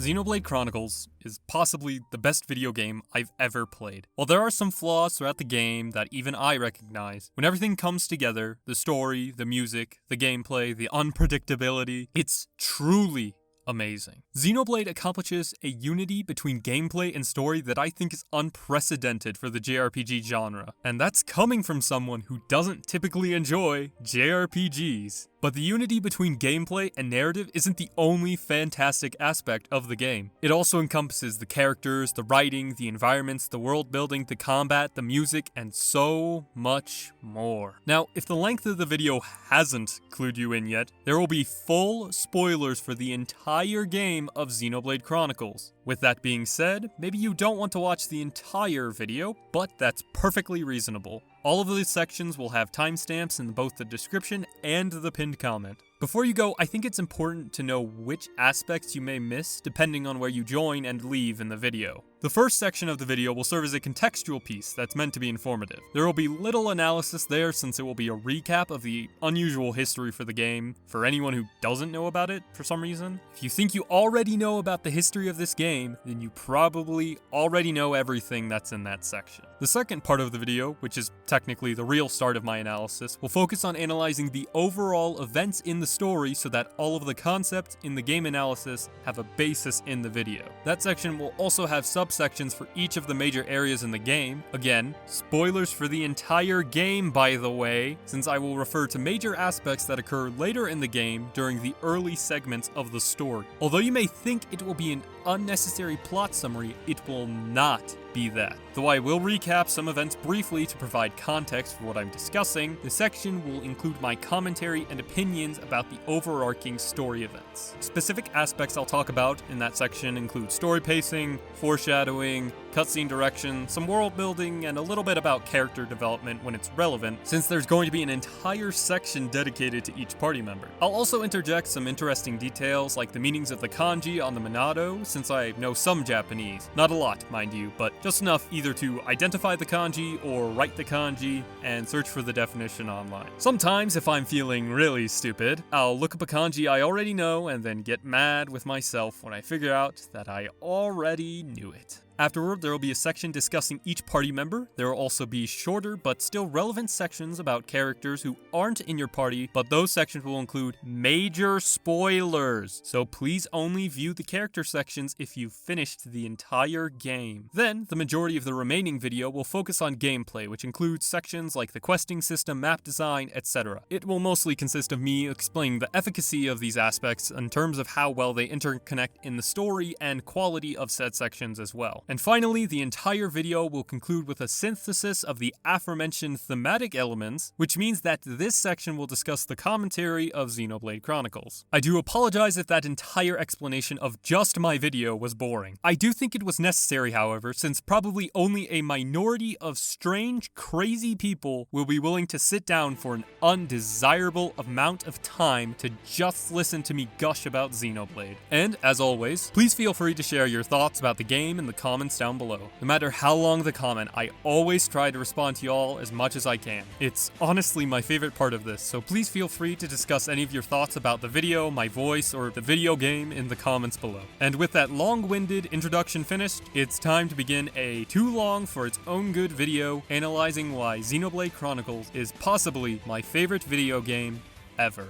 Xenoblade Chronicles is possibly the best video game I've ever played. While there are some flaws throughout the game that even I recognize, when everything comes together, the story, the music, the gameplay, the unpredictability, it's truly amazing. Xenoblade accomplishes a unity between gameplay and story that I think is unprecedented for the JRPG genre, and that's coming from someone who doesn't typically enjoy JRPGs. But the unity between gameplay and narrative isn't the only fantastic aspect of the game. It also encompasses the characters, the writing, the environments, the world building, the combat, the music, and so much more. Now, if the length of the video hasn't clued you in yet, there will be full spoilers for the entire game of Xenoblade Chronicles. With that being said, maybe you don't want to watch the entire video, but that's perfectly reasonable. All of these sections will have timestamps in both the description and the pinned comment. Before you go, I think it's important to know which aspects you may miss depending on where you join and leave in the video. The first section of the video will serve as a contextual piece that's meant to be informative. There will be little analysis there since it will be a recap of the unusual history for the game for anyone who doesn't know about it for some reason. If you think you already know about the history of this game, then you probably already know everything that's in that section. The second part of the video, which is technically the real start of my analysis, will focus on analyzing the overall events in the story so that all of the concepts in the game analysis have a basis in the video. That section will also have subsections for each of the major areas in the game. Again, spoilers for the entire game, by the way, since I will refer to major aspects that occur later in the game during the early segments of the story. Although you may think it will be an unnecessary plot summary, it will not be that. Though I will recap some events briefly to provide context for what I'm discussing, the section will include my commentary and opinions about the overarching story events. Specific aspects I'll talk about in that section include story pacing, foreshadowing, cutscene direction, some world building, and a little bit about character development when it's relevant, since there's going to be an entire section dedicated to each party member. I'll also interject some interesting details like the meanings of the kanji on the Monado, since I know some Japanese. Not a lot, mind you, but just enough either to identify the kanji or write the kanji and search for the definition online. Sometimes, if I'm feeling really stupid, I'll look up a kanji I already know and then get mad with myself when I figure out that I already knew it. Afterward, there will be a section discussing each party member. There will also be shorter but still relevant sections about characters who aren't in your party, but those sections will include major spoilers. So please only view the character sections if you've finished the entire game. Then, the majority of the remaining video will focus on gameplay, which includes sections like the questing system, map design, etc. It will mostly consist of me explaining the efficacy of these aspects in terms of how well they interconnect in the story and quality of said sections as well. And finally, the entire video will conclude with a synthesis of the aforementioned thematic elements, which means that this section will discuss the commentary of Xenoblade Chronicles. I do apologize if that entire explanation of just my video was boring. I do think it was necessary, however, since probably only a minority of strange, crazy people will be willing to sit down for an undesirable amount of time to just listen to me gush about Xenoblade. And, as always, please feel free to share your thoughts about the game in the comments down below. No matter how long the comment, I always try to respond to y'all as much as I can. It's honestly my favorite part of this, so please feel free to discuss any of your thoughts about the video, my voice, or the video game in the comments below. And with that long-winded introduction finished, it's time to begin a too long for its own good video analyzing why Xenoblade Chronicles is possibly my favorite video game ever.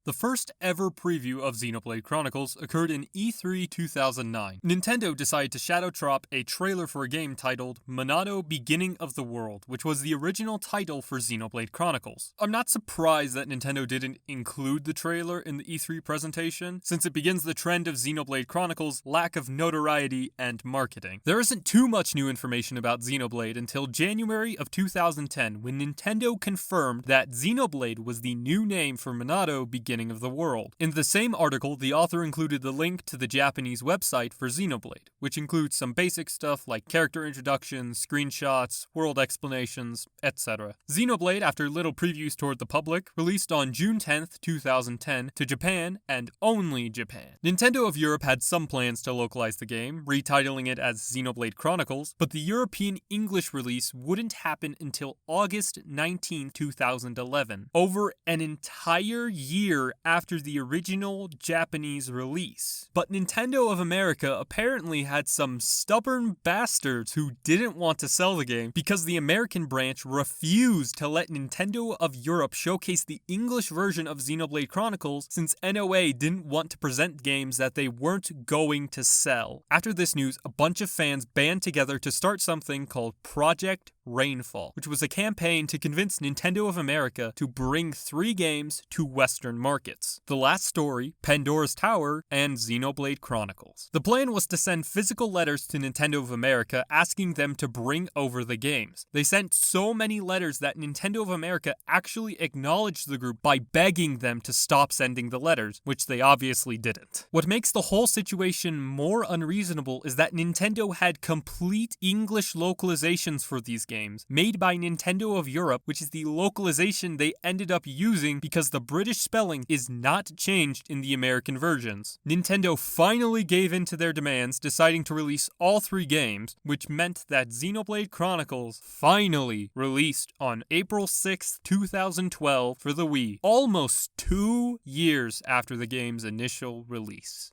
The first ever preview of Xenoblade Chronicles occurred in E3 2009. Nintendo decided to shadow drop a trailer for a game titled Monado Beginning of the World, which was the original title for Xenoblade Chronicles. I'm not surprised that Nintendo didn't include the trailer in the E3 presentation, since it begins the trend of Xenoblade Chronicles' lack of notoriety and marketing. There isn't too much new information about Xenoblade until January of 2010, when Nintendo confirmed that Xenoblade was the new name for Monado Beginning of the World. In the same article, the author included the link to the Japanese website for Xenoblade, which includes some basic stuff like character introductions, screenshots, world explanations, etc. Xenoblade, after little previews toward the public, released on June 10th, 2010 to Japan and only Japan. Nintendo of Europe had some plans to localize the game, retitling it as Xenoblade Chronicles, but the European English release wouldn't happen until August 19, 2011, over an entire year year after the original Japanese release. But Nintendo of America apparently had some stubborn bastards who didn't want to sell the game because the American branch refused to let Nintendo of Europe showcase the English version of Xenoblade Chronicles since NOA didn't want to present games that they weren't going to sell. After this news, a bunch of fans band together to start something called Project Rainfall, which was a campaign to convince Nintendo of America to bring 3 games to Western markets: The Last Story, Pandora's Tower, and Xenoblade Chronicles. The plan was to send physical letters to Nintendo of America asking them to bring over the games. They sent so many letters that Nintendo of America actually acknowledged the group by begging them to stop sending the letters, which they obviously didn't. What makes the whole situation more unreasonable is that Nintendo had complete English localizations for these games, made by Nintendo of Europe, which is the localization they ended up using because the British spelling is not changed in the American versions. Nintendo finally gave in to their demands, deciding to release all 3 games, which meant that Xenoblade Chronicles finally released on April 6, 2012 for the Wii, almost 2 years after the game's initial release.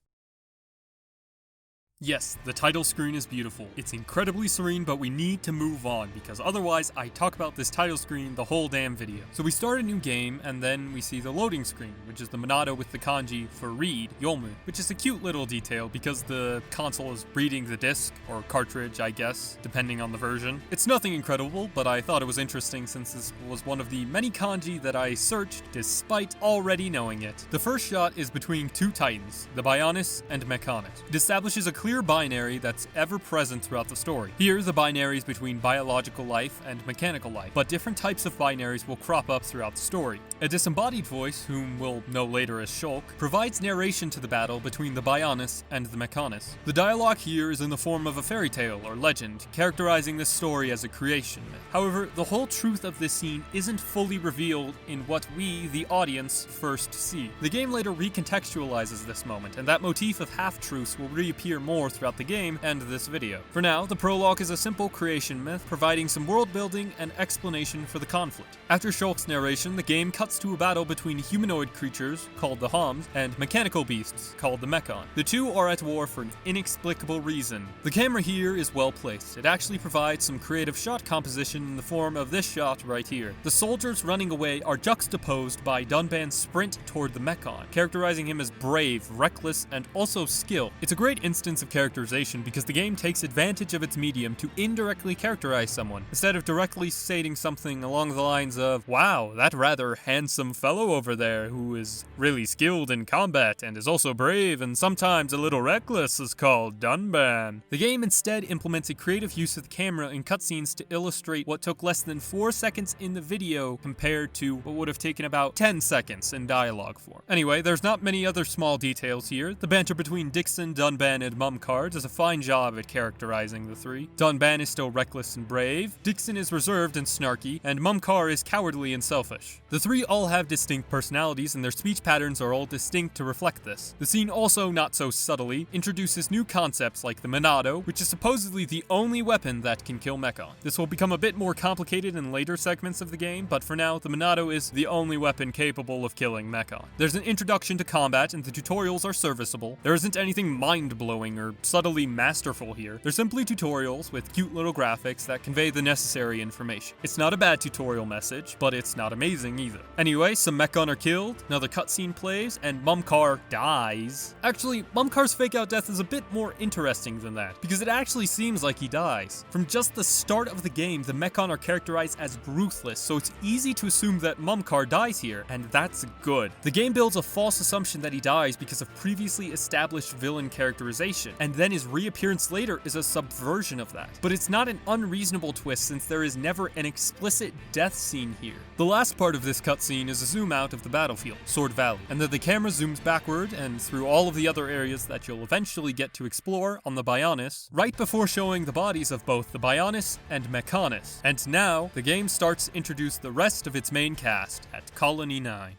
Yes, the title screen is beautiful. It's incredibly serene, but we need to move on because otherwise I talk about this title screen the whole damn video. So we start a new game and then we see the loading screen, which is the Monado with the kanji for read, Yomu, which is a cute little detail because the console is reading the disc, or cartridge I guess, depending on the version. It's nothing incredible, but I thought it was interesting since this was one of the many kanji that I searched despite already knowing it. The first shot is between 2 titans, the Bionis and Mechonis. It establishes a clear binary that's ever present throughout the story. Here, the binary is between biological life and mechanical life, but different types of binaries will crop up throughout the story. A disembodied voice, whom we'll know later as Shulk, provides narration to the battle between the Bionis and the Mechonis. The dialogue here is in the form of a fairy tale or legend, characterizing this story as a creation myth. However, the whole truth of this scene isn't fully revealed in what we, the audience, first see. The game later recontextualizes this moment, and that motif of half-truths will reappear more throughout the game and this video. For now, the prologue is a simple creation myth, providing some world building and explanation for the conflict. After Shulk's narration, the game cuts to a battle between humanoid creatures, called the Homs, and mechanical beasts, called the Mechon. The 2 are at war for an inexplicable reason. The camera here is well placed. It actually provides some creative shot composition in the form of this shot right here. The soldiers running away are juxtaposed by Dunban's sprint toward the Mechon, characterizing him as brave, reckless, and also skilled. It's a great instance of characterization because the game takes advantage of its medium to indirectly characterize someone, instead of directly stating something along the lines of, "Wow, that rather handsome fellow over there who is really skilled in combat and is also brave and sometimes a little reckless is called Dunban." The game instead implements a creative use of the camera in cutscenes to illustrate what took less than 4 seconds in the video compared to what would have taken about 10 seconds in dialogue form. Anyway, there's not many other small details here. The banter between Dixon, Dunban, and Mumcard does a fine job at characterizing the 3. Dunban is still reckless and brave, Dixon is reserved and snarky, and Mumcar is cowardly and selfish. The 3 all have distinct personalities and their speech patterns are all distinct to reflect this. The scene also, not so subtly, introduces new concepts like the Monado, which is supposedly the only weapon that can kill Mechon. This will become a bit more complicated in later segments of the game, but for now, the Monado is the only weapon capable of killing Mechon. There's an introduction to combat and the tutorials are serviceable. There isn't anything mind-blowing or subtly masterful here. They're simply tutorials with cute little graphics that convey the necessary information. It's not a bad tutorial message, but it's not amazing either. Anyway, some Mechon are killed, another cutscene plays, and Mumcar dies. Actually, Mumcar's fake-out death is a bit more interesting than that, because it actually seems like he dies. From just the start of the game, the Mechon are characterized as ruthless, so it's easy to assume that Mumcar dies here, and that's good. The game builds a false assumption that he dies because of previously established villain characterization, and then his reappearance later is a subversion of that. But it's not an unreasonable twist since there is never an explicit death scene here. The last part of this cutscene is a zoom out of the battlefield, Sword Valley, and then the camera zooms backward and through all of the other areas that you'll eventually get to explore on the Bionis, right before showing the bodies of both the Bionis and Mechonis. And now, the game starts to introduce the rest of its main cast at Colony 9.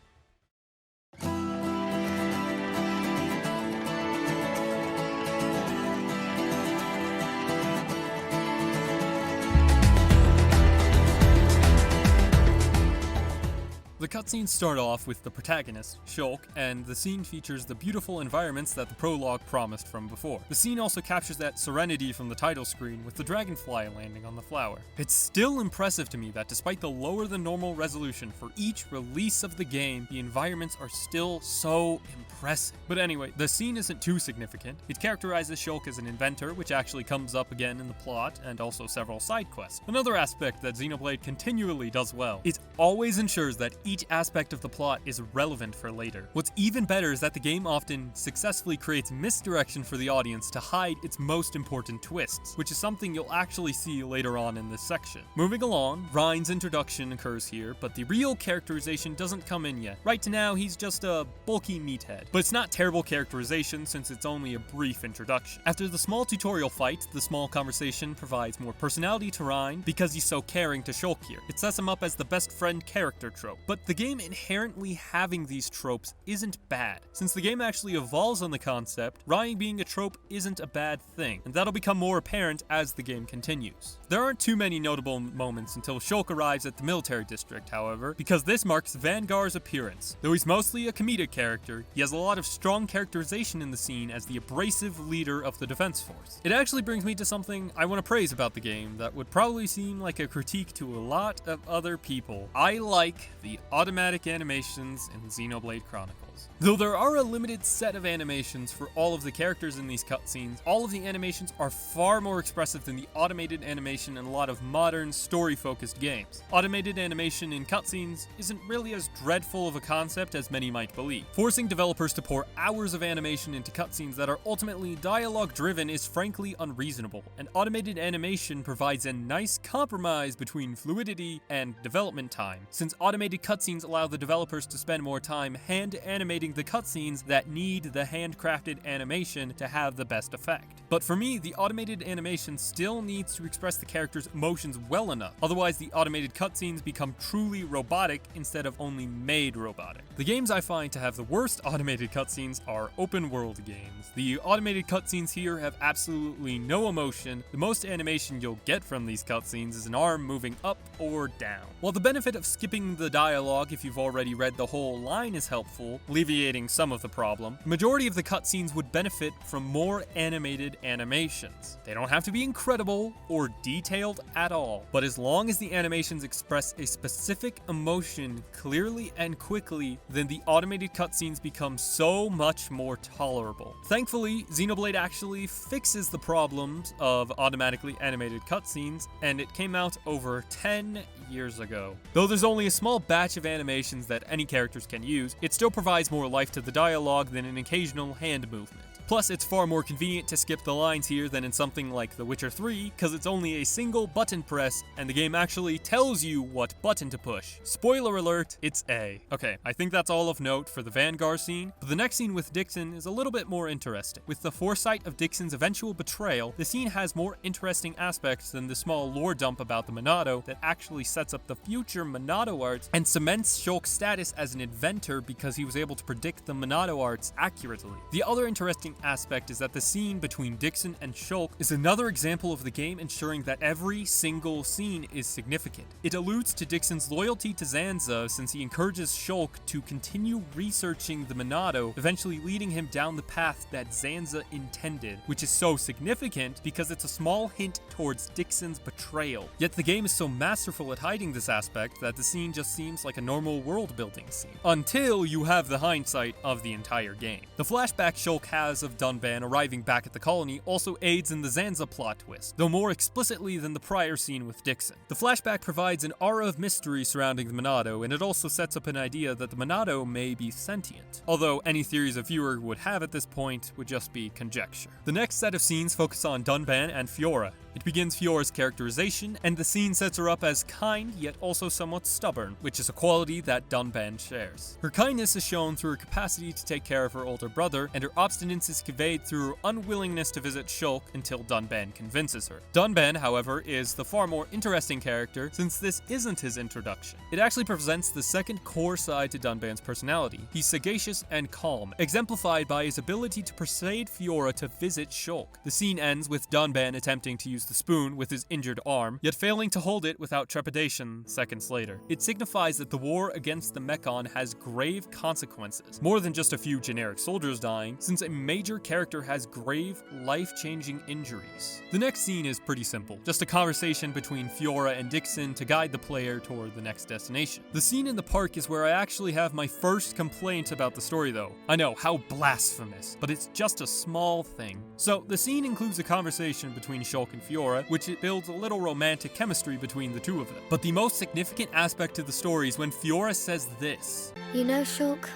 The cutscenes start off with the protagonist, Shulk, and the scene features the beautiful environments that the prologue promised from before. The scene also captures that serenity from the title screen with the dragonfly landing on the flower. It's still impressive to me that despite the lower than normal resolution for each release of the game, the environments are still so impressive. But anyway, the scene isn't too significant. It characterizes Shulk as an inventor, which actually comes up again in the plot, and also several side quests. Another aspect that Xenoblade continually does well. It always ensures that each aspect of the plot is relevant for later. What's even better is that the game often successfully creates misdirection for the audience to hide its most important twists, which is something you'll actually see later on in this section. Moving along, Rein's introduction occurs here, but the real characterization doesn't come in yet. Right to now, he's just a bulky meathead. But it's not terrible characterization since it's only a brief introduction. After the small tutorial fight, the small conversation provides more personality to Rein because he's so caring to Shulk here. It sets him up as the best friend character trope. But the game inherently having these tropes isn't bad. Since the game actually evolves on the concept, Rein being a trope isn't a bad thing, and that'll become more apparent as the game continues. There aren't too many notable moments until Shulk arrives at the military district, however, because this marks Vangar's appearance. Though he's mostly a comedic character, he has a lot of strong characterization in the scene as the abrasive leader of the defense force. It actually brings me to something I want to praise about the game that would probably seem like a critique to a lot of other people. I like the automatic animations in Xenoblade Chronicles. Though there are a limited set of animations for all of the characters in these cutscenes, all of the animations are far more expressive than the automated animation in a lot of modern, story-focused games. Automated animation in cutscenes isn't really as dreadful of a concept as many might believe. Forcing developers to pour hours of animation into cutscenes that are ultimately dialogue-driven is frankly unreasonable, and automated animation provides a nice compromise between fluidity and development time, since automated cutscenes allow the developers to spend more time hand animating the cutscenes that need the handcrafted animation to have the best effect. But for me, the automated animation still needs to express the character's emotions well enough, otherwise the automated cutscenes become truly robotic instead of only made robotic. The games I find to have the worst automated cutscenes are open world games. The automated cutscenes here have absolutely no emotion. The most animation you'll get from these cutscenes is an arm moving up or down. While the benefit of skipping the dialogue if you've already read the whole line is helpful, alleviating some of the problem, the majority of the cutscenes would benefit from more animated animations. They don't have to be incredible or detailed at all, but as long as the animations express a specific emotion clearly and quickly, then the automated cutscenes become so much more tolerable. Thankfully, Xenoblade actually fixes the problems of automatically animated cutscenes, and it came out over 10 years ago. Though there's only a small batch of animations that any characters can use, it still provides more life to the dialogue than an occasional hand movement. Plus, it's far more convenient to skip the lines here than in something like The Witcher 3, because it's only a single button press, and the game actually tells you what button to push. Spoiler alert, it's A. Okay, I think that's all of note for the Vangar scene, but the next scene with Dixon is a little bit more interesting. With the foresight of Dixon's eventual betrayal, the scene has more interesting aspects than the small lore dump about the Monado that actually sets up the future Monado arts and cements Shulk's status as an inventor because he was able to predict the Monado arts accurately. The other interesting aspect is that the scene between Dixon and Shulk is another example of the game ensuring that every single scene is significant. It alludes to Dixon's loyalty to Zanza since he encourages Shulk to continue researching the Monado, eventually leading him down the path that Zanza intended, which is so significant because it's a small hint towards Dixon's betrayal. Yet the game is so masterful at hiding this aspect that the scene just seems like a normal world building scene, until you have the hindsight of the entire game. The flashback Shulk has of Dunban arriving back at the colony also aids in the Zanza plot twist, though more explicitly than the prior scene with Dixon. The flashback provides an aura of mystery surrounding the Monado, and it also sets up an idea that the Monado may be sentient, although any theories a viewer would have at this point would just be conjecture. The next set of scenes focus on Dunban and Fiora. It begins Fiora's characterization, and the scene sets her up as kind, yet also somewhat stubborn, which is a quality that Dunban shares. Her kindness is shown through her capacity to take care of her older brother, and her obstinance is conveyed through her unwillingness to visit Shulk until Dunban convinces her. Dunban, however, is the far more interesting character since this isn't his introduction. It actually presents the second core side to Dunban's personality. He's sagacious and calm, exemplified by his ability to persuade Fiora to visit Shulk. The scene ends with Dunban attempting to use use the spoon with his injured arm, yet failing to hold it without trepidation seconds later. It signifies that the war against the Mechon has grave consequences, more than just a few generic soldiers dying, since a major character has grave, life-changing injuries. The next scene is pretty simple, just a conversation between Fiora and Dixon to guide the player toward the next destination. The scene in the park is where I actually have my first complaint about the story though. I know, how blasphemous, but it's just a small thing. So, the scene includes a conversation between Shulk and Fiora, which it builds a little romantic chemistry between the two of them. But the most significant aspect to the story is when Fiora says this. You know, Shulk,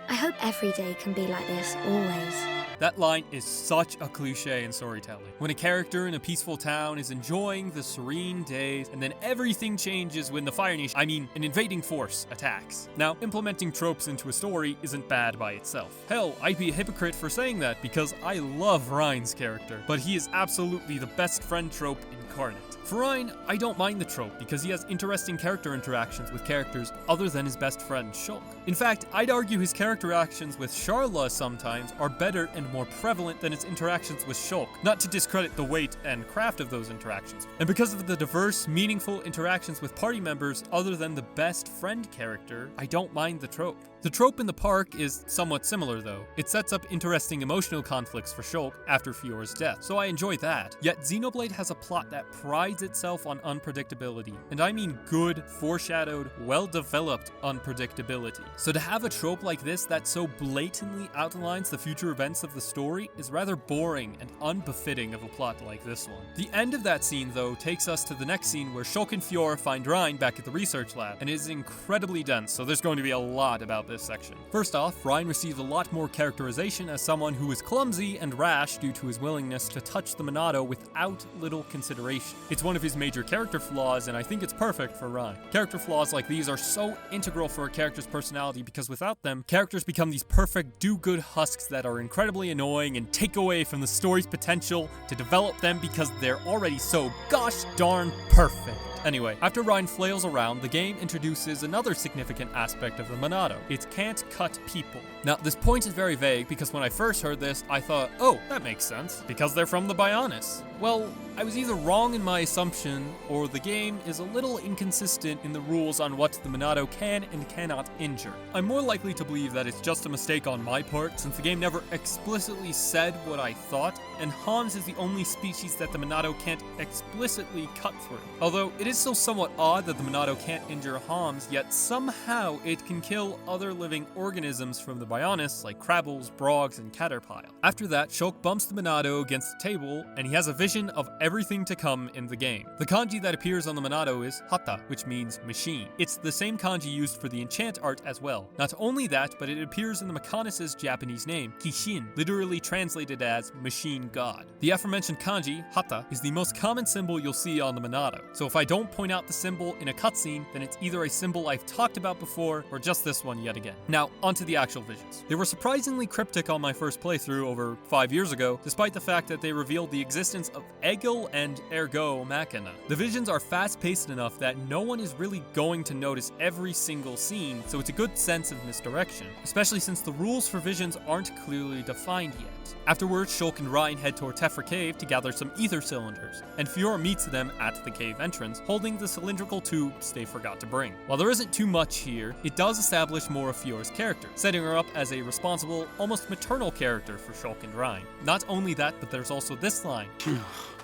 I hope every day can be like this, always. That line is such a cliche in storytelling. When a character in a peaceful town is enjoying the serene days, and then everything changes when the Fire Nation, an invading force, attacks. Now, implementing tropes into a story isn't bad by itself. Hell, I'd be a hypocrite for saying that because I love Rein's character, but he is absolutely the best friend trope incarnate. For Rein, I don't mind the trope because he has interesting character interactions with characters other than his best friend Shulk. In fact, I'd argue his character actions with Sharla sometimes are better and more prevalent than his interactions with Shulk, not to discredit the weight and craft of those interactions. And because of the diverse, meaningful interactions with party members other than the best friend character, I don't mind the trope. The trope in the park is somewhat similar though. It sets up interesting emotional conflicts for Shulk after Fiora's death, so I enjoy that. Yet Xenoblade has a plot that prides itself on unpredictability, and I mean good, foreshadowed, well-developed unpredictability. So to have a trope like this that so blatantly outlines the future events of the story is rather boring and unbefitting of a plot like this one. The end of that scene though takes us to the next scene where Shulk and Fiora find Rein back at the research lab, and it is incredibly dense, so there's going to be a lot about this section. First off, Rein receives a lot more characterization as someone who is clumsy and rash due to his willingness to touch the Monado without little consideration. It's one of his major character flaws, and I think it's perfect for Rein. Character flaws like these are so integral for a character's personality because without them, characters become these perfect do-good husks that are incredibly annoying and take away from the story's potential to develop them because they're already so gosh darn perfect. Anyway, after Rein flails around, the game introduces another significant aspect of the Monado. It can't cut people. Now, this point is very vague because when I first heard this, I thought, oh, that makes sense, because they're from the Bionis. Well, I was either wrong in my assumption, or the game is a little inconsistent in the rules on what the Monado can and cannot injure. I'm more likely to believe that it's just a mistake on my part, since the game never explicitly said what I thought, and Homs is the only species that the Monado can't explicitly cut through. Although, it is still somewhat odd that the Monado can't injure Homs, yet somehow it can kill other living organisms from the Bionis, like Crabbles, Brogs, and Caterpile. After that, Shulk bumps the Monado against the table, and he has a vision of everything to come in the game. The kanji that appears on the Monado is hata, which means machine. It's the same kanji used for the enchant art as well. Not only that, but it appears in the Mechonis' Japanese name, Kishin, literally translated as machine god. The aforementioned kanji, hata, is the most common symbol you'll see on the Monado. So if I don't point out the symbol in a cutscene, then it's either a symbol I've talked about before, or just this one yet again. Now, onto the actual visions. They were surprisingly cryptic on my first playthrough over 5 years ago, despite the fact that they revealed the existence of Egil and Ergo Machina. The visions are fast-paced enough that no one is really going to notice every single scene, so it's a good sense of misdirection, especially since the rules for visions aren't clearly defined yet. Afterwards, Shulk and Rein head toward Tephra Cave to gather some ether cylinders, and Fiora meets them at the cave entrance, holding the cylindrical tubes they forgot to bring. While there isn't too much here, it does establish more of Fiora's character, setting her up as a responsible, almost maternal character for Shulk and Rein. Not only that, but there's also this line.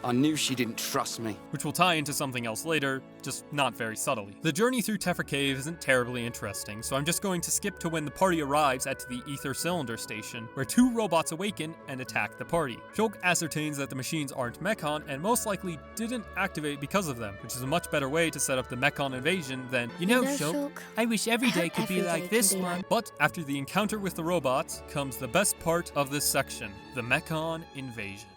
I knew she didn't trust me. Which will tie into something else later, just not very subtly. The journey through Tephra Cave isn't terribly interesting, so I'm just going to skip to when the party arrives at the ether cylinder station, where two robots awaken and attack the party. Shulk ascertains that the machines aren't Mechon and most likely didn't activate because of them, which is a much better way to set up the Mechon invasion than, you know, Shulk, I wish every day could be like this one. But after the encounter with the robots comes the best part of this section, the Mechon invasion.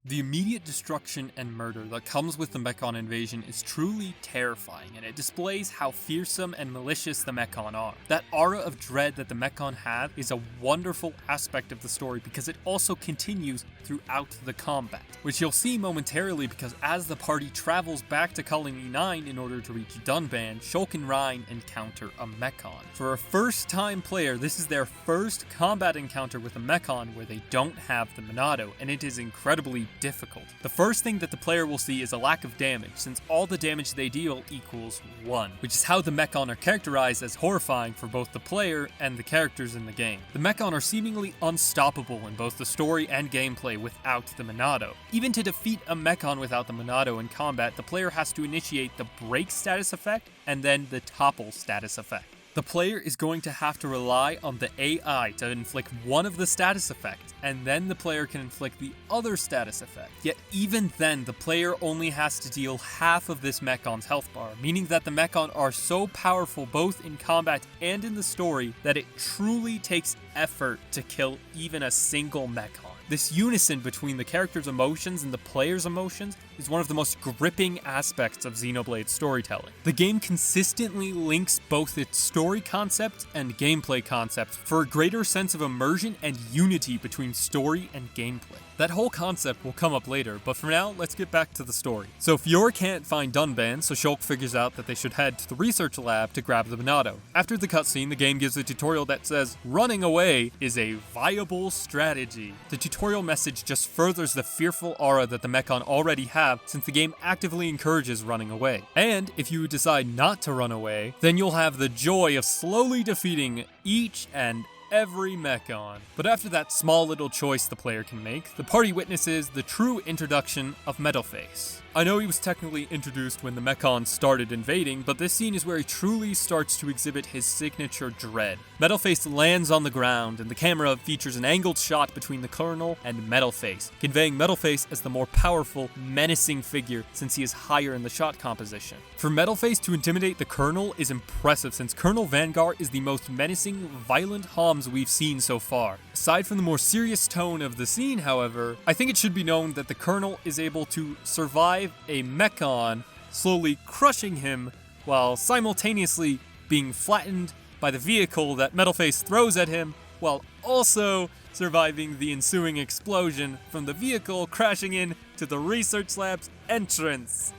The immediate destruction and murder that comes with the Mechon invasion is truly terrifying, and it displays how fearsome and malicious the Mechon are. That aura of dread that the Mechon have is a wonderful aspect of the story because it also continues throughout the combat, which you'll see momentarily because as the party travels back to Colony 9 in order to reach Dunban, Shulk and Rein encounter a Mechon. For a first-time player, this is their first combat encounter with a Mechon where they don't have the Monado, and it is incredibly difficult. The first thing that the player will see is a lack of damage, since all the damage they deal equals 1, which is how the Mechon are characterized as horrifying for both the player and the characters in the game. The Mechon are seemingly unstoppable in both the story and gameplay without the Monado. Even to defeat a Mechon without the Monado in combat, the player has to initiate the break status effect and then the topple status effect. The player is going to have to rely on the AI to inflict one of the status effects, and then the player can inflict the other status effect. Yet even then, the player only has to deal half of this Mecon's health bar, meaning that the Mechon are so powerful both in combat and in the story that it truly takes effort to kill even a single Mechon. This unison between the character's emotions and the player's emotions is one of the most gripping aspects of Xenoblade storytelling. The game consistently links both its story concepts and gameplay concepts for a greater sense of immersion and unity between story and gameplay. That whole concept will come up later, but for now, let's get back to the story. So Fiora can't find Dunban, so Shulk figures out that they should head to the research lab to grab the Monado. After the cutscene, the game gives a tutorial that says, running away is a viable strategy. The tutorial message just furthers the fearful aura that the Mechon already have, since the game actively encourages running away. And if you decide not to run away, then you'll have the joy of slowly defeating each and every Mechon. But after that small little choice the player can make, the party witnesses the true introduction of Metalface. I know he was technically introduced when the Mechon started invading, but this scene is where he truly starts to exhibit his signature dread. Metalface lands on the ground, and the camera features an angled shot between the Colonel and Metalface, conveying Metalface as the more powerful, menacing figure since he is higher in the shot composition. For Metalface to intimidate the Colonel is impressive, since Colonel Vanguard is the most menacing, violent Homs we've seen so far. Aside from the more serious tone of the scene, however, I think it should be known that the Colonel is able to survive a Mechon slowly crushing him while simultaneously being flattened by the vehicle that Metalface throws at him, while also surviving the ensuing explosion from the vehicle crashing into the research lab's entrance.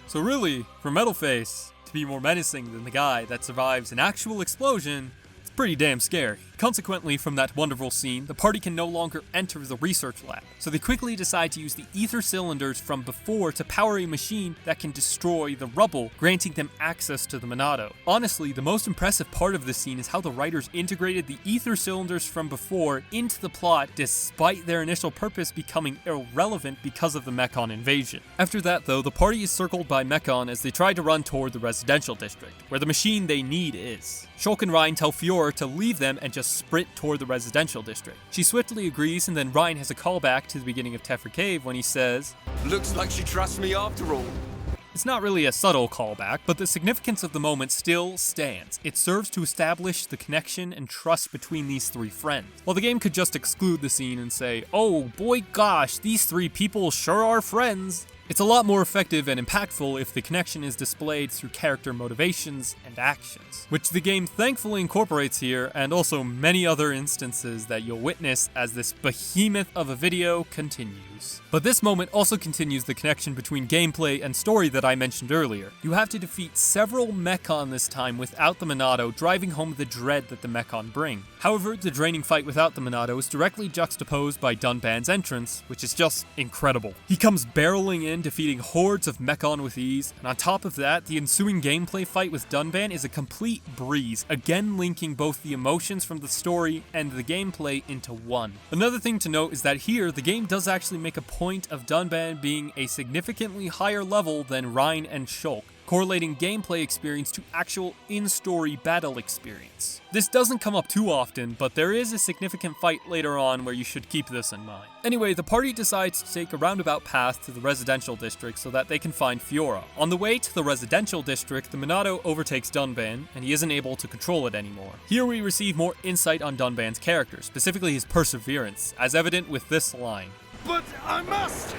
So really, for Metalface to be more menacing than the guy that survives an actual explosion, it's pretty damn scary. Consequently, from that wonderful scene, the party can no longer enter the research lab, so they quickly decide to use the ether cylinders from before to power a machine that can destroy the rubble, granting them access to the Monado. Honestly, the most impressive part of this scene is how the writers integrated the ether cylinders from before into the plot, despite their initial purpose becoming irrelevant because of the Mechon invasion. After that, though, the party is circled by Mechon as they try to run toward the residential district, where the machine they need is. Shulk and Rein tell Fiora to leave them and just sprint toward the residential district. She swiftly agrees, and then Rein has a callback to the beginning of Tephra Cave when he says, Looks like she trusts me after all. It's not really a subtle callback, but the significance of the moment still stands. It serves to establish the connection and trust between these three friends. While the game could just exclude the scene and say, oh boy gosh, these three people sure are friends, it's a lot more effective and impactful if the connection is displayed through character motivations and actions, which the game thankfully incorporates here, and also many other instances that you'll witness as this behemoth of a video continues. But this moment also continues the connection between gameplay and story that I mentioned earlier. You have to defeat several Mechon this time without the Monado, driving home the dread that the Mechon bring. However, the draining fight without the Monado is directly juxtaposed by Dunban's entrance, which is just incredible. He comes barreling in, defeating hordes of Mechon with ease, and on top of that, the ensuing gameplay fight with Dunban is a complete breeze, again linking both the emotions from the story and the gameplay into one. Another thing to note is that here, the game does actually make a point of Dunban being a significantly higher level than Rein and Shulk, correlating gameplay experience to actual in-story battle experience. This doesn't come up too often, but there is a significant fight later on where you should keep this in mind. Anyway, the party decides to take a roundabout path to the residential district so that they can find Fiora. On the way to the residential district, the Monado overtakes Dunban, and he isn't able to control it anymore. Here we receive more insight on Dunban's character, specifically his perseverance, as evident with this line. But I must!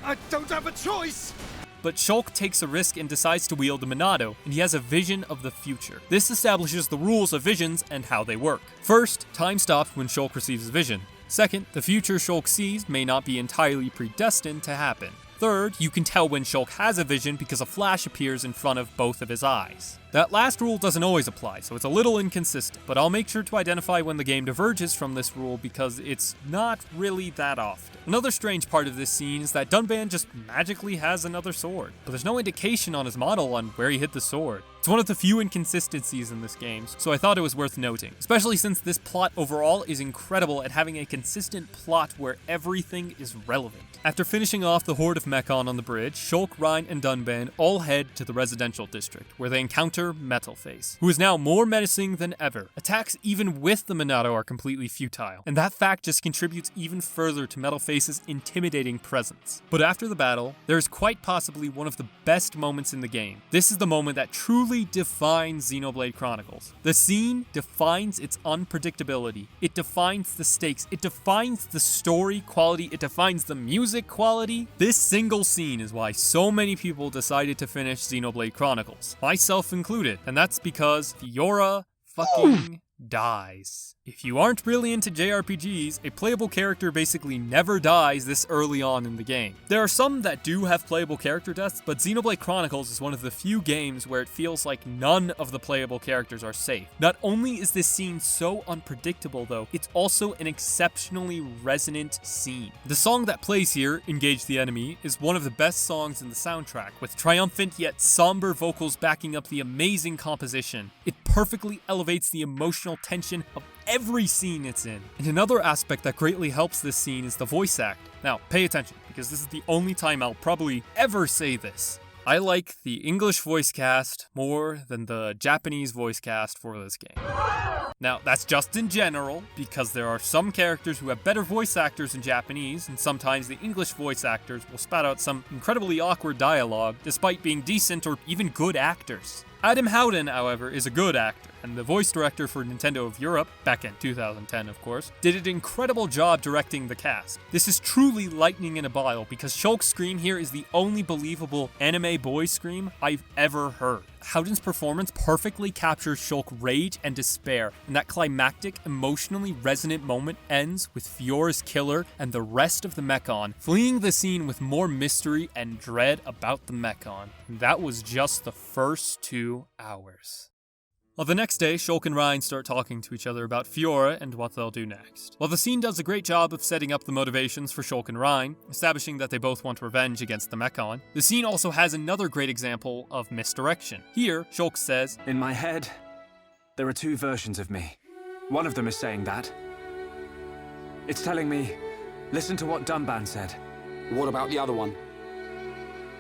I don't have a choice! But Shulk takes a risk and decides to wield the Monado, and he has a vision of the future. This establishes the rules of visions and how they work. First, time stops when Shulk receives a vision. Second, the future Shulk sees may not be entirely predestined to happen. Third, you can tell when Shulk has a vision because a flash appears in front of both of his eyes. That last rule doesn't always apply, so it's a little inconsistent, but I'll make sure to identify when the game diverges from this rule because it's not really that often. Another strange part of this scene is that Dunban just magically has another sword, but there's no indication on his model on where he hit the sword. It's one of the few inconsistencies in this game, so I thought it was worth noting, especially since this plot overall is incredible at having a consistent plot where everything is relevant. After finishing off the horde of Mechon on the bridge, Shulk, Reyn, and Dunban all head to the residential district, where they encounter Metalface, who is now more menacing than ever. Attacks even with the Monado are completely futile, and that fact just contributes even further to Metalface's intimidating presence. But after the battle, there is quite possibly one of the best moments in the game. This is the moment that truly defines Xenoblade Chronicles. The scene defines its unpredictability. It defines the stakes. It defines the story quality. It defines the music quality. This single scene is why so many people decided to finish Xenoblade Chronicles, myself included, and that's because Fiora fucking dies. If you aren't really into JRPGs, a playable character basically never dies this early on in the game. There are some that do have playable character deaths, but Xenoblade Chronicles is one of the few games where it feels like none of the playable characters are safe. Not only is this scene so unpredictable though, it's also an exceptionally resonant scene. The song that plays here, Engage the Enemy, is one of the best songs in the soundtrack, with triumphant yet somber vocals backing up the amazing composition. It perfectly elevates the emotional tension of every scene it's in. And another aspect that greatly helps this scene is the voice act. Now, pay attention, because this is the only time I'll probably ever say this. I like the English voice cast more than the Japanese voice cast for this game. Now, that's just in general, because there are some characters who have better voice actors in Japanese, and sometimes the English voice actors will spat out some incredibly awkward dialogue, despite being decent or even good actors. Adam Howden, however, is a good actor, and the voice director for Nintendo of Europe, back in 2010 of course, did an incredible job directing the cast. This is truly lightning in a bottle, because Shulk's scream here is the only believable anime boy scream I've ever heard. Howden's performance perfectly captures Shulk's rage and despair, and that climactic, emotionally resonant moment ends with Fiora's killer and the rest of the Mechon fleeing the scene with more mystery and dread about the Mechon. And that was just the first 2 hours. Well, the next day, Shulk and Reyn start talking to each other about Fiora and what they'll do next. While the scene does a great job of setting up the motivations for Shulk and Reyn, establishing that they both want revenge against the Mechon, the scene also has another great example of misdirection. Here, Shulk says, "In my head, there are 2 versions of me. One of them is saying that. It's telling me, listen to what Dunban said. What about the other one?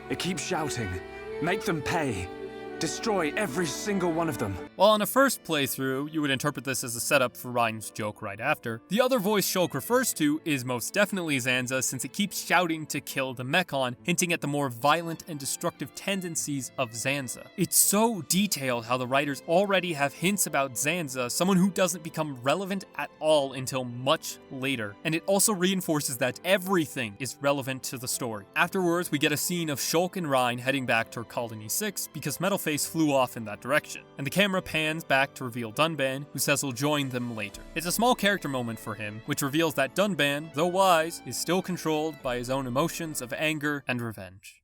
It keeps shouting, make them pay. Destroy every single one of them." While on a first playthrough, you would interpret this as a setup for Reyn's joke right after, the other voice Shulk refers to is most definitely Zanza, since it keeps shouting to kill the Mechon, hinting at the more violent and destructive tendencies of Zanza. It's so detailed how the writers already have hints about Zanza, someone who doesn't become relevant at all until much later, and it also reinforces that everything is relevant to the story. Afterwards, we get a scene of Shulk and Reyn heading back toward Colony 6 because Metalface flew off in that direction, and the camera pans back to reveal Dunban, who says he'll join them later. It's a small character moment for him, which reveals that Dunban, though wise, is still controlled by his own emotions of anger and revenge.